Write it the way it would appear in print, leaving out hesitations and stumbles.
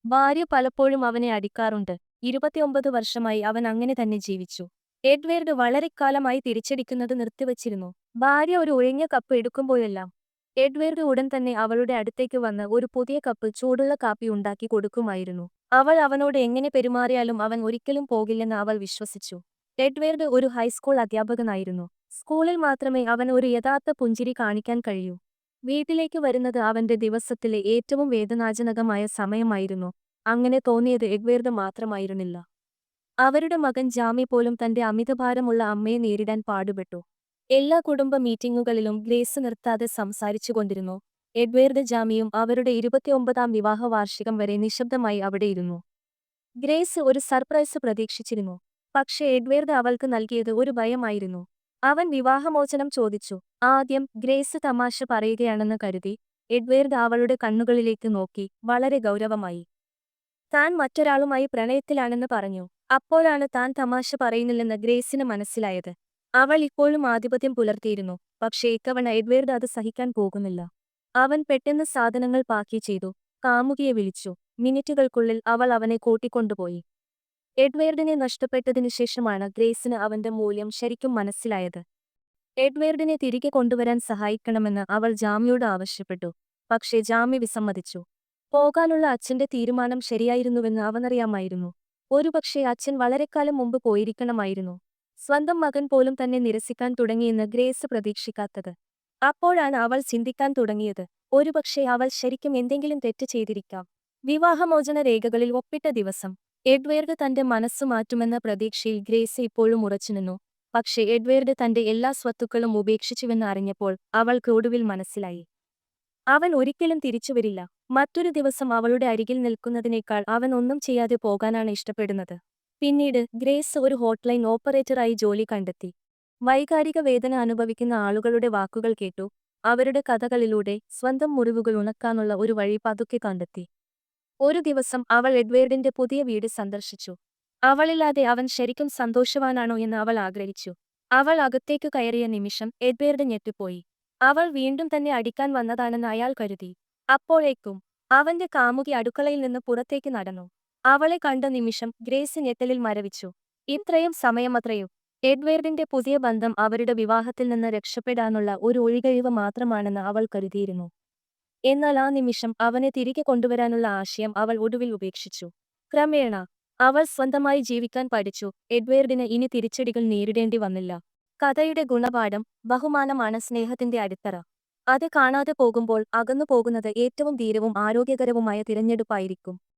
ഭാര്യ പലപ്പോഴും അവനെ അടിക്കാറുണ്ട്. 29 വർഷമായി അവൻ അങ്ങനെ തന്നെ ജീവിച്ചു. എഡ്വേർഡ് വളരെക്കാലമായി തിരിച്ചടിക്കുന്നത് നിർത്തിവച്ചിരുന്നു. ഭാര്യ ഒരു ഒഴിഞ്ഞ കപ്പ് എടുക്കുമ്പോഴെല്ലാം എഡ്വേർഡ് ഉടൻ തന്നെ അവളുടെ അടുത്തേക്ക് വന്ന് ഒരു പുതിയ കപ്പ് ചൂടുള്ള കാപ്പി ഉണ്ടാക്കി കൊടുക്കുമായിരുന്നു. അവൾ അവനോട് എങ്ങനെ പെരുമാറിയാലും അവൻ ഒരിക്കലും പോകില്ലെന്ന് അവൾ വിശ്വസിച്ചു. എഡ്വേർഡ് ഒരു ഹൈസ്കൂൾ അധ്യാപകനായിരുന്നു. സ്കൂളിൽ മാത്രമേ അവൻ ഒരു യഥാർത്ഥ പുഞ്ചിരി കാണിക്കാൻ കഴിയൂ. വീട്ടിലേക്ക് വരുന്നത് അവന്റെ ദിവസത്തിലെ ഏറ്റവും വേദനാജനകമായ സമയമായിരുന്നു. അങ്ങനെ തോന്നിയത് എഡ്വേർഡ് മാത്രമായിരുന്നില്ല. അവരുടെ മകൻ ജാമി പോലും തന്റെ അമിതഭാരമുള്ള അമ്മയെ നേരിടാൻ പാടുപെട്ടു. എല്ലാ കുടുംബ മീറ്റിംഗുകളിലും ഗ്രേസ് നിർത്താതെ സംസാരിച്ചുകൊണ്ടിരുന്നു. എഡ്വേർഡ് ജാമിയും അവരുടെ 29ാം വിവാഹ വാർഷികം വരെ നിശബ്ദമായി അവിടെയിരുന്നു. ഗ്രേസ് ഒരു സർപ്രൈസ് പ്രതീക്ഷിച്ചിരുന്നു. പക്ഷേ എഡ്വേർഡ് അവൾക്ക് നൽകിയത് ഒരു ഭയമായിരുന്നു. അവൻ വിവാഹമോചനം ചോദിച്ചു. ആദ്യം ഗ്രേസ് തമാശ പറയുകയാണെന്ന് കരുതി. എഡ്വേർഡ് അവളുടെ കണ്ണുകളിലേക്ക് നോക്കി വളരെ ഗൗരവമായി. താൻ മറ്റൊരാളുമായി പ്രണയത്തിലാണെന്ന് പറഞ്ഞു. അപ്പോഴാണ് താൻ തമാശ പറയുന്നില്ലെന്ന് ഗ്രേസിന് മനസ്സിലായത്. അവൾ ഇപ്പോഴും ആധിപത്യം പുലർത്തിയിരുന്നു. പക്ഷേ ഇത്തവണ എഡ്വേർഡ് അത് സഹിക്കാൻ പോകുന്നില്ല. അവൻ പെട്ടെന്ന് സാധനങ്ങൾ പാക്കി ചെയ്തു. കാമുകിയെ വിളിച്ചു. മിനിറ്റുകൾക്കുള്ളിൽ അവൾ അവനെ കൂട്ടിക്കൊണ്ടുപോയി. എഡ്വേർഡിനെ നഷ്ടപ്പെട്ടതിനു ശേഷമാണ് ഗ്രേസിന് അവന്റെ മൂല്യം ശരിക്കും മനസ്സിലായത്. എഡ്വേർഡിനെ തിരികെ കൊണ്ടുവരാൻ സഹായിക്കണമെന്ന് അവൾ ജാമിയോട് ആവശ്യപ്പെട്ടു. പക്ഷേ ജാമി വിസമ്മതിച്ചു. പോകാനുള്ള അച്ഛന്റെ തീരുമാനം ശരിയായിരുന്നുവെന്ന് അവനറിയാമായിരുന്നു. ഒരുപക്ഷേ അച്ഛൻ വളരെക്കാലം മുമ്പ് പോയിരിക്കണമായിരുന്നു. സ്വന്തം മകൻ പോലും തന്നെ നിരസിക്കാൻ തുടങ്ങിയെന്ന് ഗ്രേസ് പ്രതീക്ഷിക്കാത്തത്. അപ്പോഴാണ് അവൾ ചിന്തിക്കാൻ തുടങ്ങിയത്. ഒരുപക്ഷേ അവൾ ശരിക്കും എന്തെങ്കിലും തെറ്റ് ചെയ്തിരിക്കാം. വിവാഹമോചന രേഖകളിൽ ഒപ്പിട്ട ദിവസം എഡ്വേർഡ് തന്റെ മനസ്സു മാറ്റുമെന്ന പ്രതീക്ഷയിൽ ഗ്രേസ് ഇപ്പോഴും ഉറച്ചുനിന്നു. പക്ഷേ എഡ്വേർഡ് തന്റെ എല്ലാ സ്വത്തുക്കളും ഉപേക്ഷിച്ചുവെന്ന് അറിഞ്ഞപ്പോൾ അവൾക്ക് ഒടുവിൽ മനസ്സിലായി. അവൻ ഒരിക്കലും തിരിച്ചുവരില്ല. മറ്റൊരു ദിവസം അവളുടെ അരികിൽ നിൽക്കുന്നതിനേക്കാൾ അവൻ ഒന്നും ചെയ്യാതെ പോകാനാണ് ഇഷ്ടപ്പെടുന്നത്. പിന്നീട് ഗ്രേസ് ഒരു ഹോട്ട്ലൈൻ ഓപ്പറേറ്ററായി ജോലി കണ്ടെത്തി. വൈകാരിക വേദന അനുഭവിക്കുന്ന ആളുകളുടെ വാക്കുകൾ കേട്ടു. അവരുടെ കഥകളിലൂടെ സ്വന്തം മുറിവുകൾ ഉണക്കാനുള്ള ഒരു വഴി പതുക്കെ കണ്ടെത്തി. ഒരു ദിവസം അവൾ എഡ്വേർഡിന്റെ പുതിയ വീട് സന്ദർശിച്ചു. അവളില്ലാതെ അവൻ ശരിക്കും സന്തോഷവാനാണോ എന്ന് അവൾ ആഗ്രഹിച്ചു. അവൾ അകത്തേക്ക് കയറിയ നിമിഷം എഡ്വേർഡ് ഞെട്ടിപ്പോയി. അവൾ വീണ്ടും തന്നെ അടിക്കാൻ വന്നതാണെന്ന് അയാൾ കരുതി. അപ്പോഴേക്കും അവന്റെ കാമുകി അടുക്കളയിൽ നിന്ന് പുറത്തേക്ക് നടന്നു. അവളെ കണ്ട നിമിഷം ഗ്രേസ് ഞെട്ടലിൽ മരവിച്ചു. ഇത്രയും സമയമത്രയും. എഡ്വേർഡിന്റെ പുതിയ ബന്ധം അവരുടെ വിവാഹത്തിൽ നിന്ന് രക്ഷപ്പെടാനുള്ള ഒരു ഒഴികഴിവ് മാത്രമാണെന്ന് അവൾ കരുതിയിരുന്നു. എന്നാൽ ആ നിമിഷം അവനെ തിരികെ കൊണ്ടുവരാനുള്ള ആശയം അവൾ ഒടുവിൽ ഉപേക്ഷിച്ചു. ക്രമേണ അവൾ സ്വന്തമായി ജീവിക്കാൻ പഠിച്ചു. എഡ്വേർഡിന് ഇനി തിരിച്ചടികൾ നേരിടേണ്ടി വന്നില്ല. കഥയുടെ ഗുണപാഠം: ബഹുമാനമാണ് സ്നേഹത്തിന്റെ അടിത്തറ. അത് കാണാതെ പോകുമ്പോൾ അകന്നു പോകുന്നത് ഏറ്റവും ധീരവും ആരോഗ്യകരവുമായ തിരഞ്ഞെടുപ്പായിരിക്കും.